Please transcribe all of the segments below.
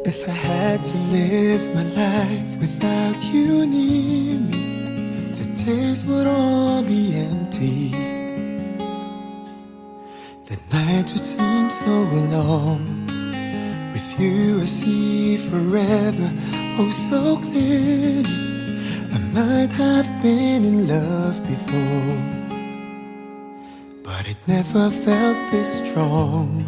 If I had to live my life without you near me, the days would all be empty. The nights would seem so long. With you I see forever, oh so clearly. I might have been in love before, but it never felt this strong.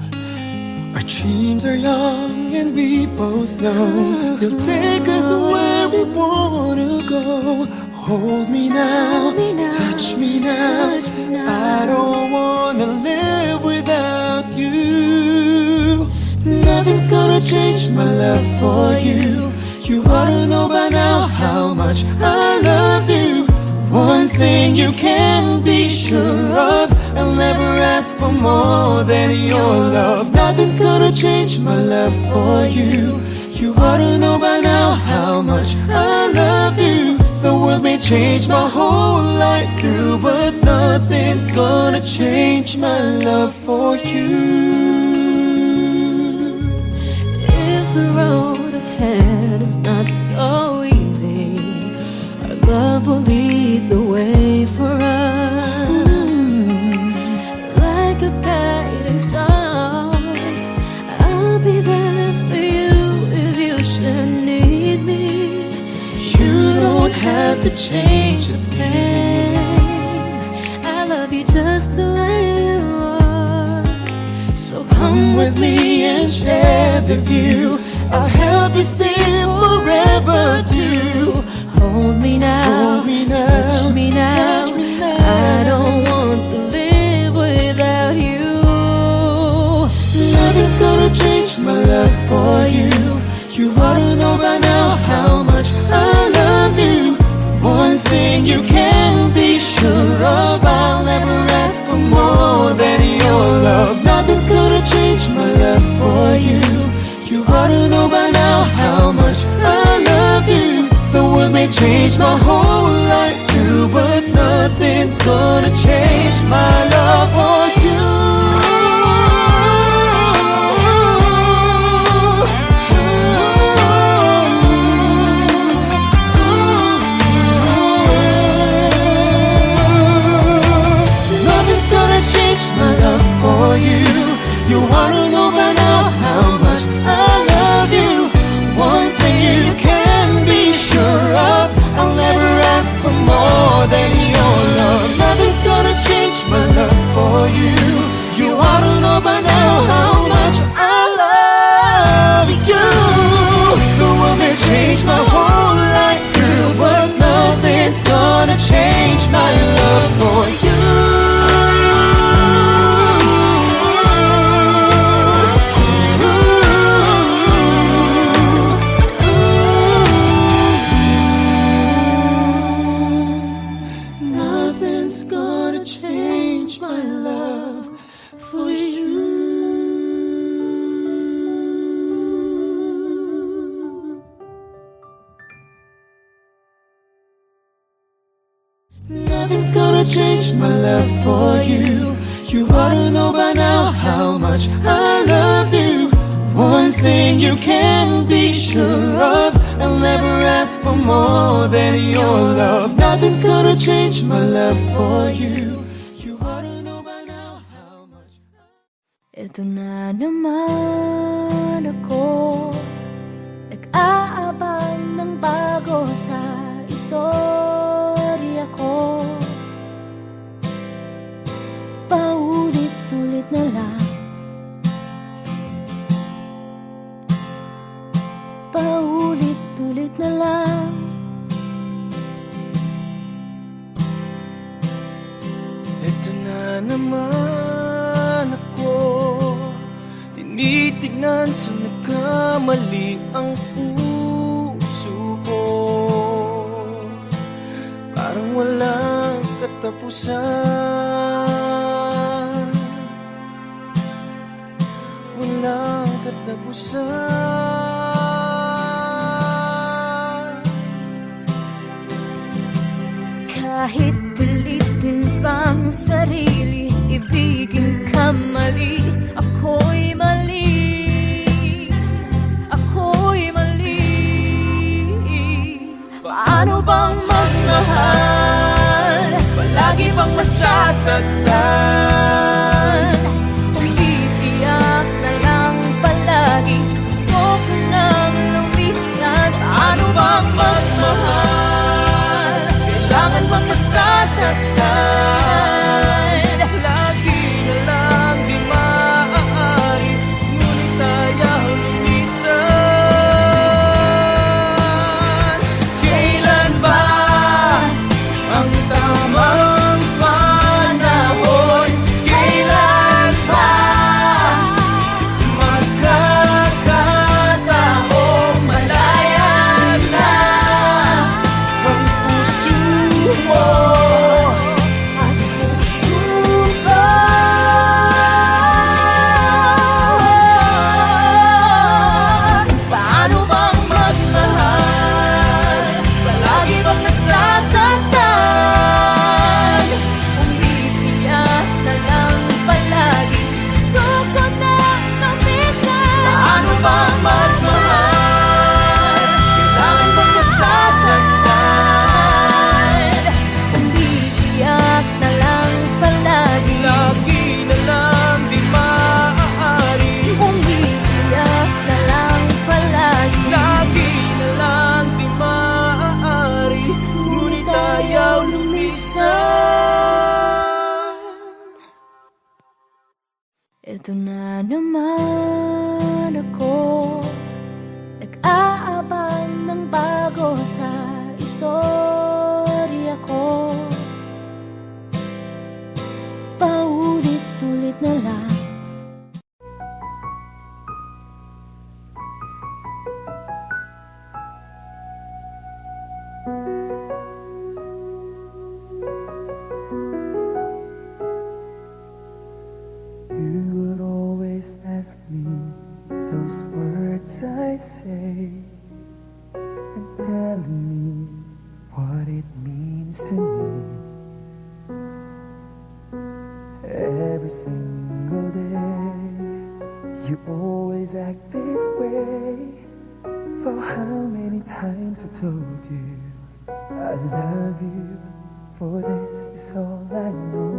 Our dreams are young and we both know they'll take us where we wanna go. Hold me now, touch me now. I don't wanna live without you. Nothing's gonna change my love for you. You ought to know by now how much I love you. One thing you can be sure of, I'll never ask for more than your love. Nothing's gonna change my love for you. You ought to know by now how much I love you. The world may change my whole life through, but nothing's gonna change my love for you. If the road ahead is not so easy, our love will lead the way for us. Like a guiding star, I'll be there for you if you should need me. You don't have to change a thing. I love you just the way you are. So come with me and share the view. I'll help you see forever too. Hold me now, touch me now. I don't want to live without you. Nothing's gonna change my love for you. You ought to know by now how much I love you. One thing you can be sure of, I'll never ask for more than your love. Nothing's gonna change my love for you. You ought to know by now how much I love you. The world may change my whole life through, but nothing's gonna change my love for you. Nothing's gonna change my love for you. You wanna know by now how much I love you. One thing you can be sure of, I'll never ask for more than your love. Nothing's gonna change my love for you. You ought to know by now how much I love you. The world may change my whole life through, but nothing's gonna change my love for you. Nothing's gonna change my love for you. Nothing's gonna change my love for you. You ought to know by now how much I love you. One thing you can be sure of, I'll never ask for more than your love. Nothing's gonna change my love for you. You ought to know by now how much. Ito na naman ako, nag-aabang ng bago sa istorya ko. Paulit-ulit na lang, paulit-ulit na lang. Ito na naman ako, tinitignan sa nagkamali ang puso ko. Parang walang katapusan, walang katapusan. Kahit pilitin pang sarili, ibigin ka mali, ako'y mali, ako'y masasaktan. Umiiyak na lang palagi, gusto ko nang lumisan. Paano bang magmahal? Kailangan bang nasasaktan? Lagi na lang di maaari, ngunit ayaw lumisan. Kailan ba ang tamang panahon? Kailan ba magkakataong malaya na ang puso mo? At puso ko. Paano bang magmahal? Palagi bang nasasaktan? Umiiyak na lang palagi, gusto ko nang lumisan. Paano bang magmahal? Kailangan bang nasasaktan? Umiiyak na lang palagi, Lagi na lang di maaari, umiiyak na lang palagi. lagi na lang di maaari, ngunit ayaw lumisan. Ito na naman ako, nag-aabang ng bago sa istorya ko. Paulit-ulit na lang. You would always ask me those words I say, and telling me what it means to me. Every single day, you always act this way. For how many times I told you I love you, for this is all I know.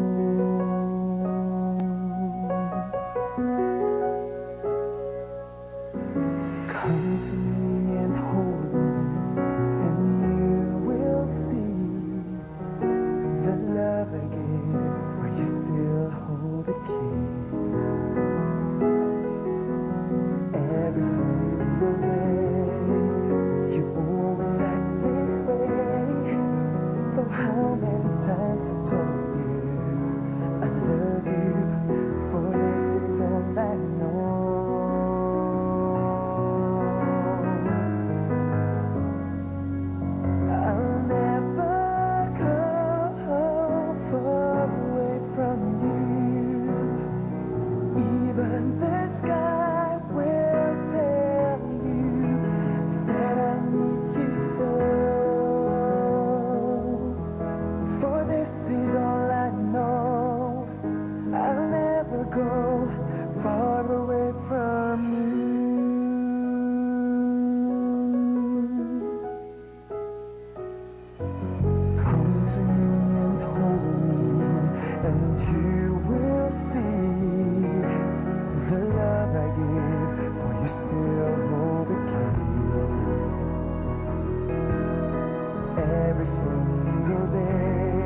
Come to me and hold me, and you will see the love I give, where you still hold the key. Every single day, you always act this way. For how many times I told you I love you, for this is all I know. I'll never go far away from you. Even the sky will tell you that I need you so. For this is all I know. I'll never go far away from you. Come to me and hold me, and you will see the love I give, for you still hold the key. Every single day,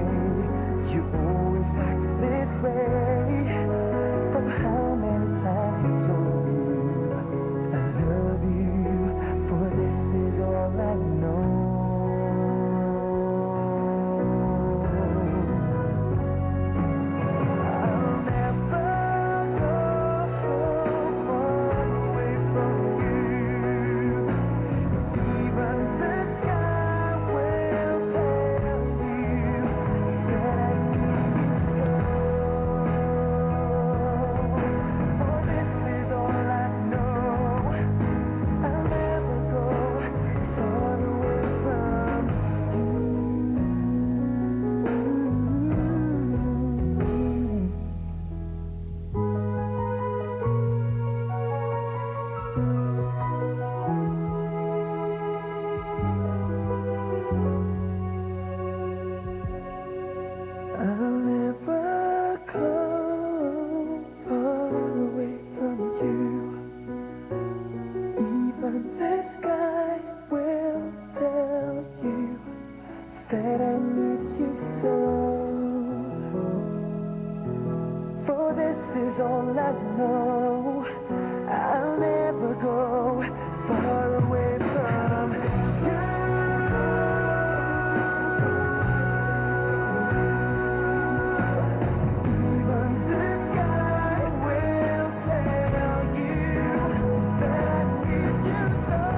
you always act this way. For how many times I told you I love you, for this is all I know. I'll never go far away from you. Even the sky will tell you that I need you so. this is all I know. I'll never go far away from you. Even the sky will tell you that if you saw,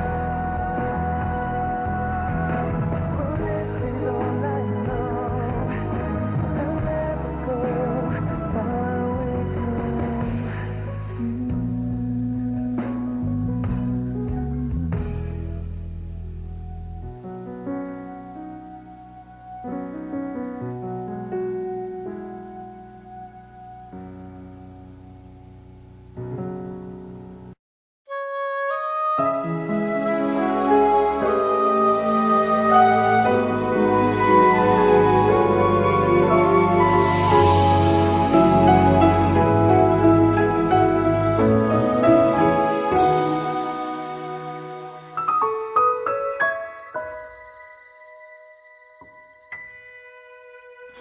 for this is all I know. So I'll never go far away from you.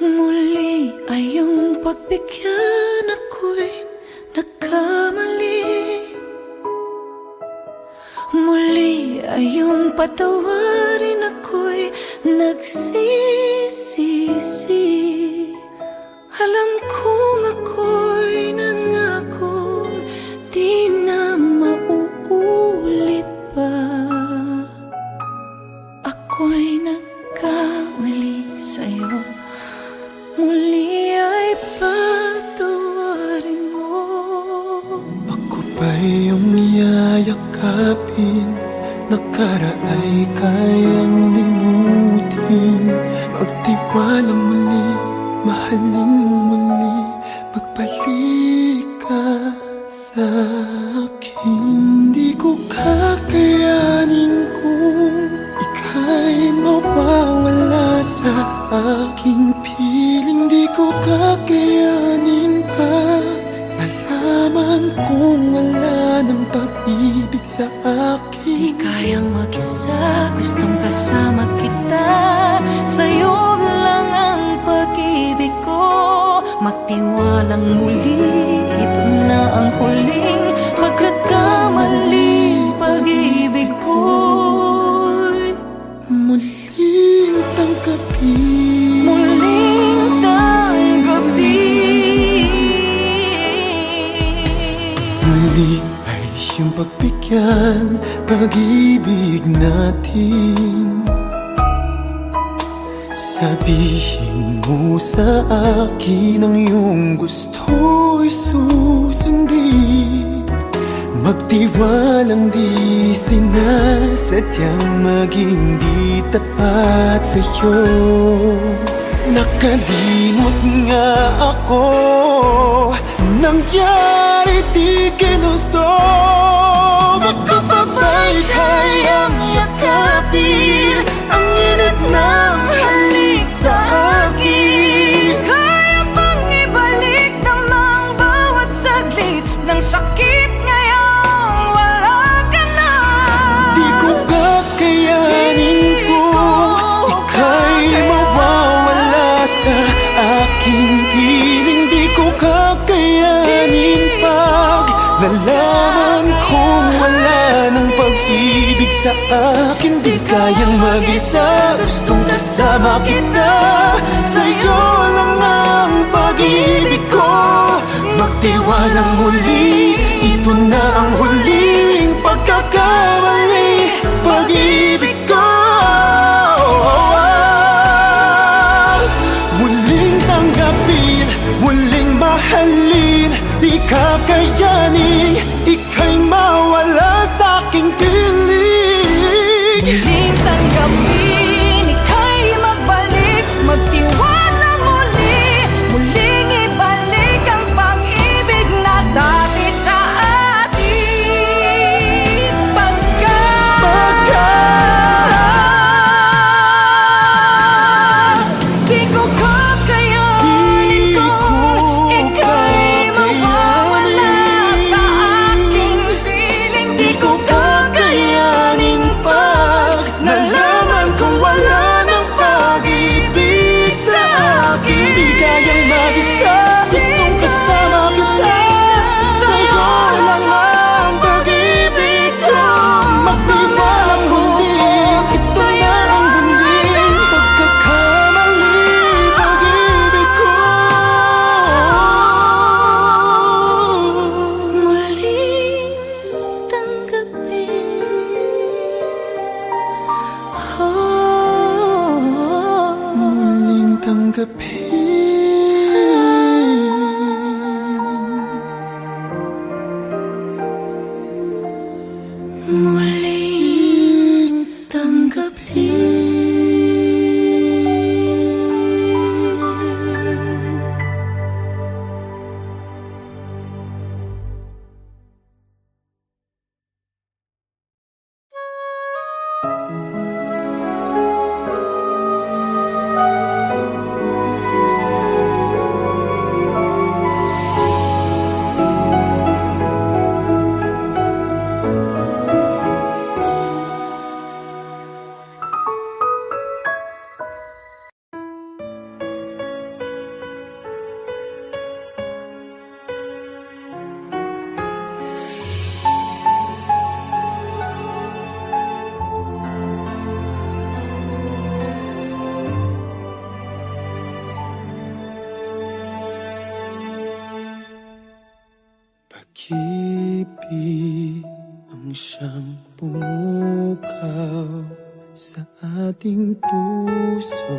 Muli ay iyong pagbigyan, ako'y nagkamali. Muli ay iyong patawarin, ako'y nagsisisi. Alam kong ako'y nangakong di na mauulit pa. Ako'y nagkamali sa'yo, muli ay patawarin mo. Ako ba iyong yayakapin? Nakaraay kayang limutin. Magtiwala muli, mahalin mo muli. Magbalik ka sa akin. Di ko kakayanin kung ika'y mawawala sa aking piling. Di ko kakayanin pa nalaman kung wala ng pag-ibig sa akin. Di kayang mag-isa, gustong kasama kita. Sa'yo lang ang pag-ibig ko. Magtiwalang muli, ito na ang huling pagkakamali. Pag-ibig ko'y Muling tanggapin. muling tanggapin. Muli ay iyong pagbigyan pag-ibig natin. Sabihin mo sa akin ang iyong gusto'y susundin. Magtiwalang di sinasadyang maging di tapat sa'yo. Nakalimot nga ako, nangyari di ginusto. Ako pa ba'y kayang yakapin ang init ng halik sa akin? Kaya bang ibalik namang bawat saglit ng sakit ngayong wala ka na? Di ko kakayanin kung ika'y mawawala sa aking piling. Di ko kakayanin pag nalaman kung wala ng pag-ibig sa akin. Di kayang mag-isa, gustong kasama kita. Sa'yo lang ang pag-ibig ko. Magtiwalang muli, ito na ang huling pagkakamali. Pag-ibig ko muling tanggapin, muling mahalin. Di kakayanin, ika'y mawala sa aking piling. Muling tanggapin, ika'y magbalik, magtiwala muli. Muling ibalik ang pag-ibig na dati sa atin. Di ko kakayanin kung ika'y mawawala sa aking piling. Pag-ibig ang siyang pumukaw sa ating puso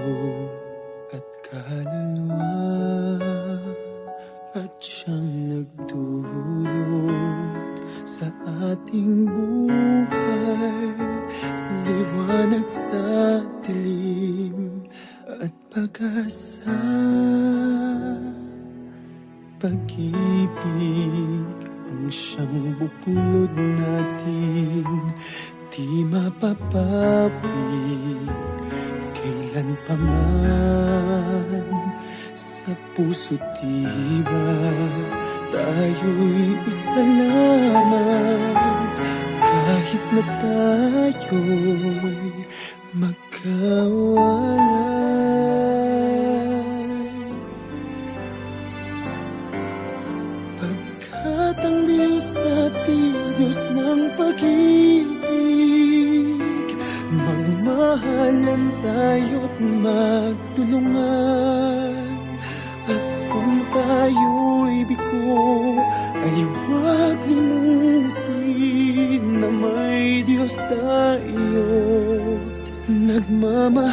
at kaluluwa, at siyang nagdulot sa ating buhay, liwanag sa dilim at pag-asa. Pag-ibig ang siyang buklod natin, di mapapawid kailan pa man. Sa puso't diwa tayo'y isa lamang, kahit na tayo'y magkawalay. Pagkat ang Diyos natin, Diyos ng pag-ibig, magmahalan tayo't magtulungan. At kung tayo'y bigo, ay huwag limutin na may Diyos tayo't nagmamahal.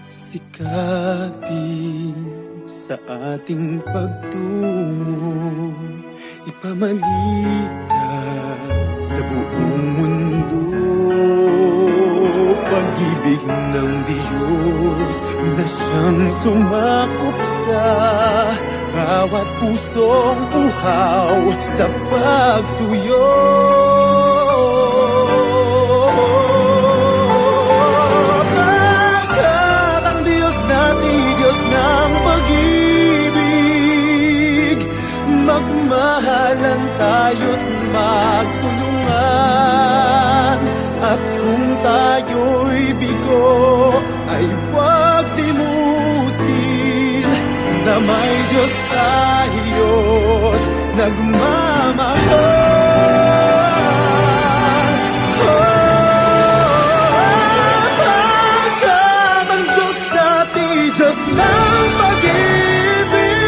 Sikapin sa ating pagtungo, ipamalita sa buong mundo. Pag-ibig ng Diyos na siyang sumakop sa bawat pusong uhaw sa pagsuyo. Pagkat ang Diyos natin, Diyos ng pag-ibig, magmahalan tayo't magtulungan. At kung tayo'y bigo, ay huwag limutin na may Diyos tayo't nagmamahal. Pagkat ang Diyos natin, Diyos ng pag-ibig,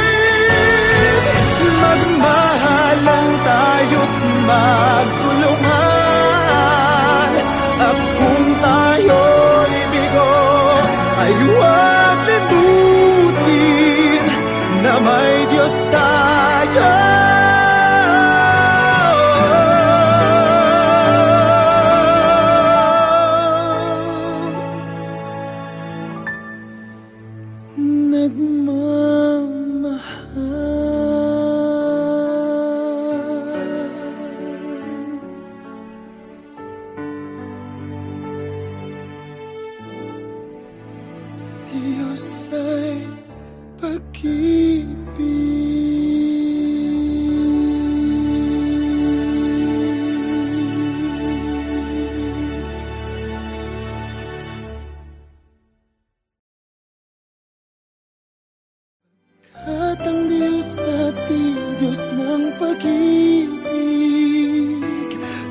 magmahalan tayo't magtulungan. At kung tayo'y bigo, ay huwag limutin na may Diyos tayo. Diyos ay at ang Diyos natin, Diyos ng pag-ibig,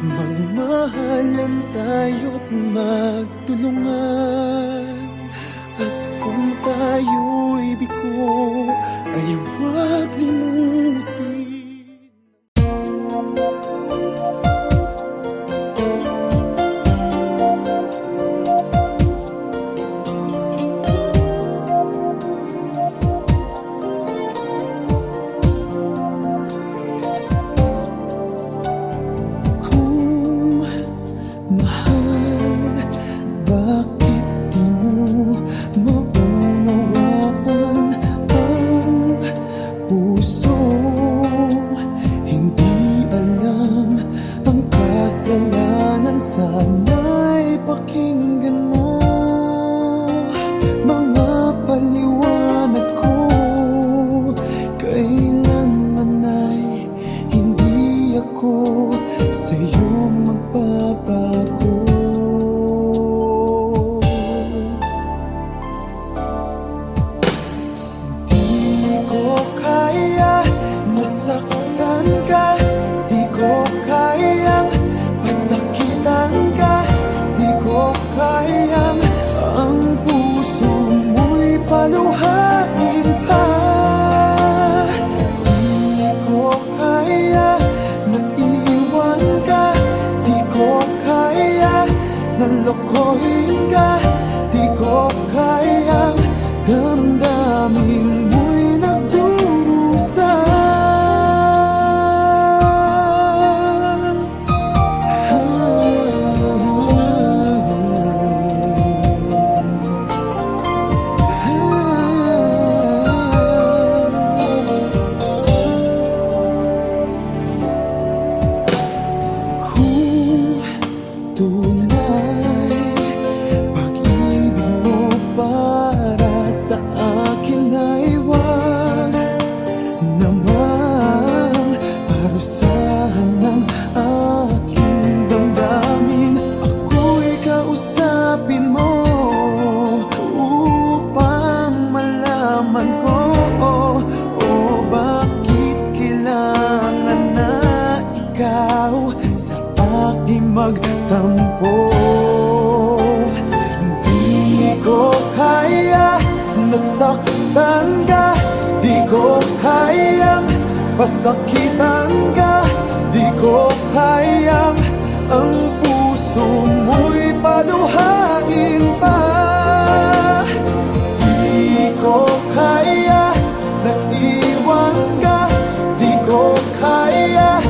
magmahalan tayo't magtulungan. At kung tayo'y bigo, ay huwag limutin. Kung mahal, bakit di mo maunawaan ang puso? Hindi alam ang kasalanan, sana'y pakinggan mo mga paliwanag ko. Kailanman ay hindi ako sa'yo magbabago. Di ko kaya masaktan ka, di ko kayang masakitan ka, di ko kayang ang puso mo'y paluhaan. lokohin ka. Di ko kayang damdamin mo'y nagdurusa. Magtampo, di ko kaya nasaktan ka, di ko kayang pasakitan ka, di ko kayang ang puso mo'y paluhain pa. Di ko kaya na iwan ka, di ko kaya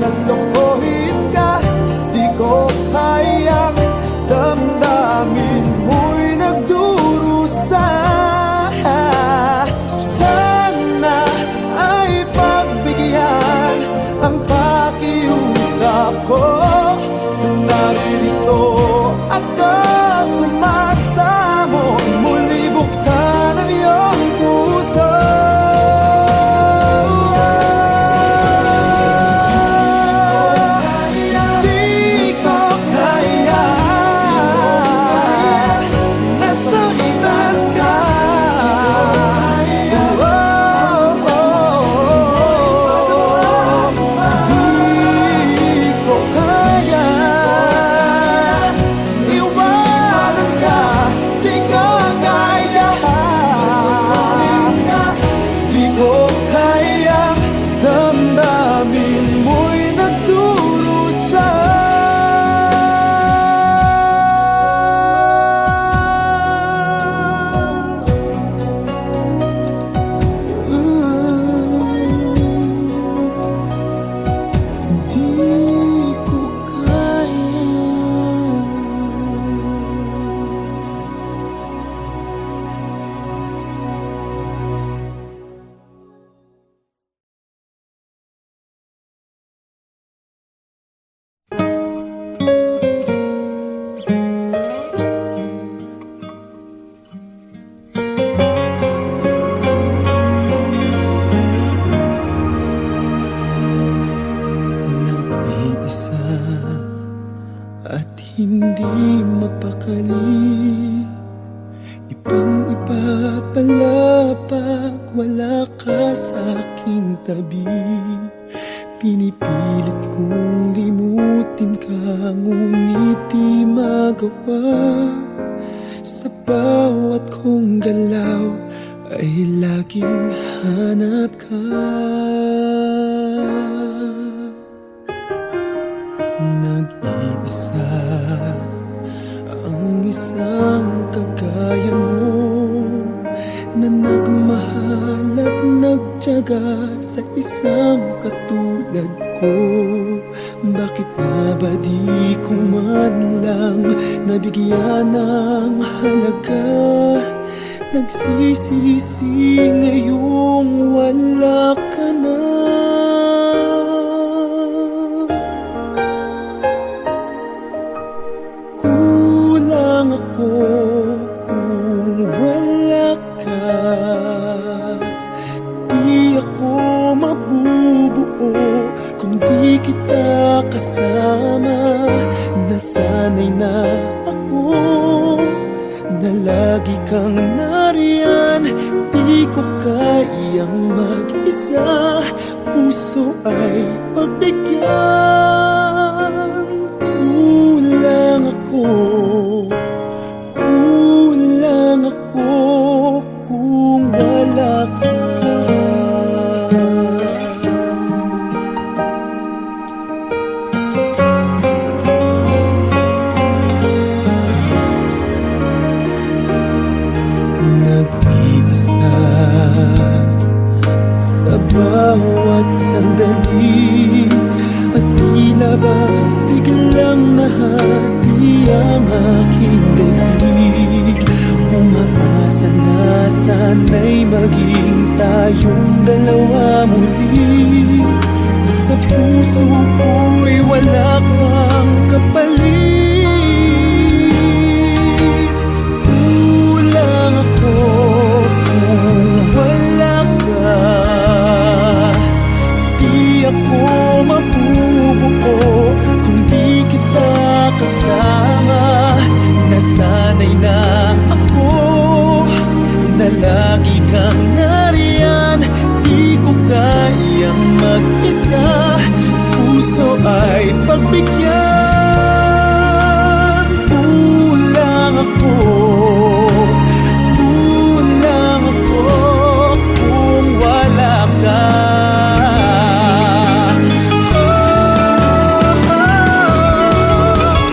na lokohin ka, di ko kayang damdamin mo'y nagdurusa. Sana ay pagbigyan ang pakiusap ko. Naririto ako, sumasamo, muli buksan ang iyong puso. At hindi mapakali, ibang-iba pala pag wala ka sa aking tabi. Pinipilit kong limutin ka, ngunit di magawa. Sa bawat kong galaw ay laging hanap ka. Nag-iisa ang isang kagaya mo, na nagmahal at nagtiyaga sa isang katulad ko. Bakit nga ba di ko man lang nabigyan ng halaga? Nagsisisi ngayong wala ka na. Kulang ako kung wala ka. Di ako mabubuo kung di kita kasama. Nasanay na ako na lagi kang nariyan. Di ko kayang mag-isa, puso ay pagbigyan. Kulang ako kung wala ka. maging tayong dalawa muli. Sa puso ko'y wala kang kapalit. Kulang ako kung wala ka. Di ako mabubuo kung di kita kasama. Nasanay na ako na lagi kang nariyan. Di ko kayang mag-isa, puso ay pagbigyan. Kulang ako kung wala ka.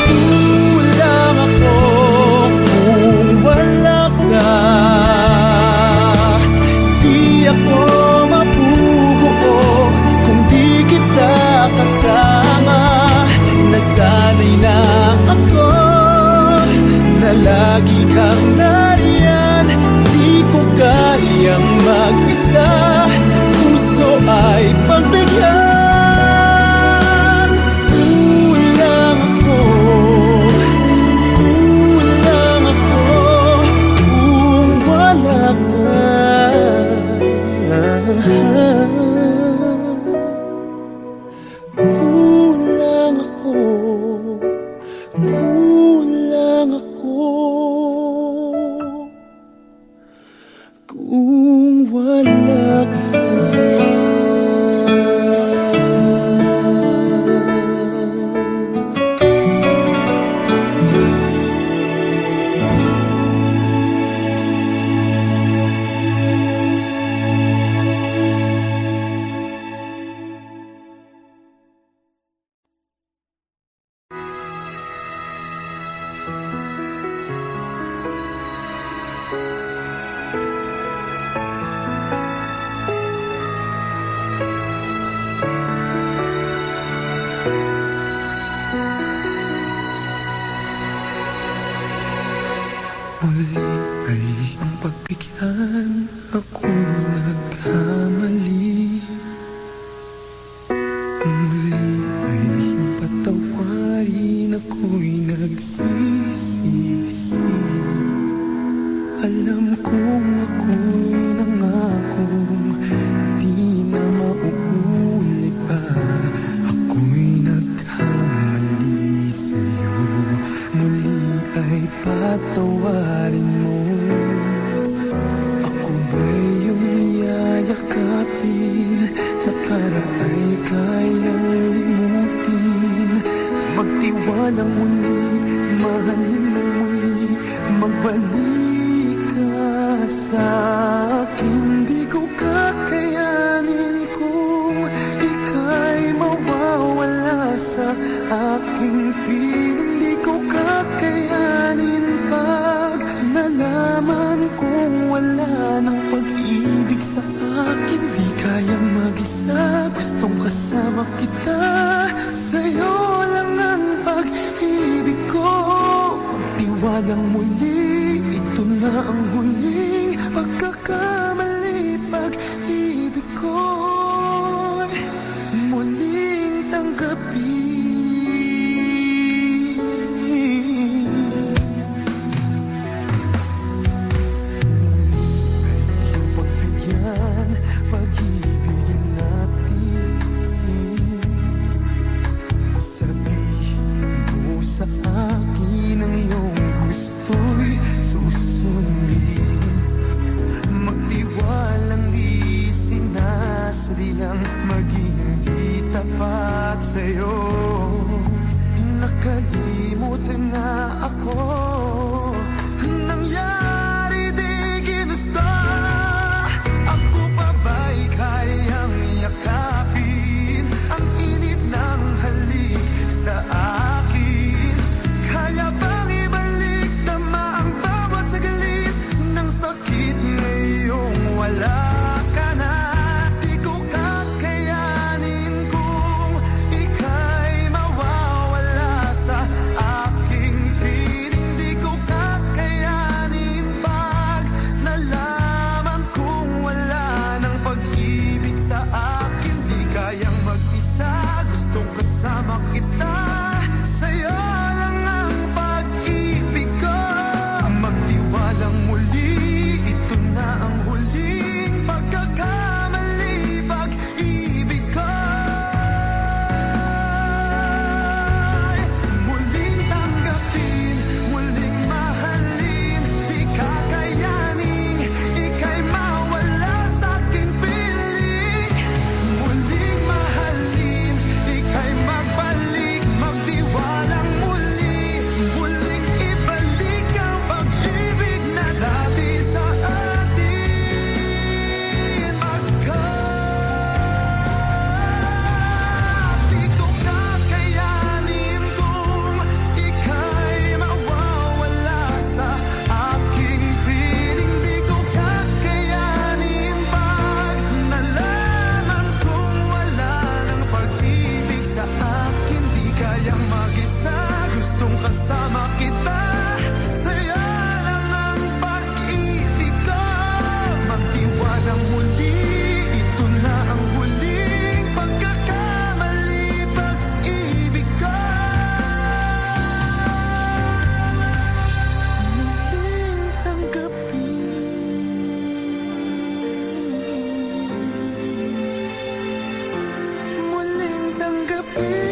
Kulang ako kung wala ka. Di ako mabubuo kung di kita kasama. Nasanay na ako na lagi kang nariyan. Di ko kayang mag-isa, puso ay pagbigyan. Kulang ako kung wala ka. Kulang ako kung wala ka. Muli ay iyong pagbigyan, ako'y nagkamali. Muli ay iyong patawarin, ako'y nagsisisi. Alam kong ako'y nangakong di na mauulit pa. Ako'y nagkamali sa'yo, muli ay patawarin mo. Ako ba'y iyong yayakapin, nakaraay kayang limutin. Magtiwalang muli, mahalin mo muli, magbalik ka sa akin. Di ko kakayanin kung ika'y mawawala sa aking piling. Di ko kakayanin pag nalaman kong wala ng pag-ibig sa akin. Di kaya mag-isa, gustong kasama kita. Sa'yo lang ang pag-ibig ko. Magtiwalang muli, ito na ang huling pagkakamali. Pag-ibig ko'y muling tanggapin. Pag-ibigin natin, sabihin mo sa akin ang iyong gusto'y susundin. Magtiwalang di sinasadyang maging di tapat sa'yo. Nakalimutan na ako, nangyari di ginusto. Ako pa ba'y kayang yakapin ang init ng halik sa akin? Kaya bang ibalik tama ang bawat saglit ng sakit ngayong wala ka na? Di ko kakayanin kung ika'y gabi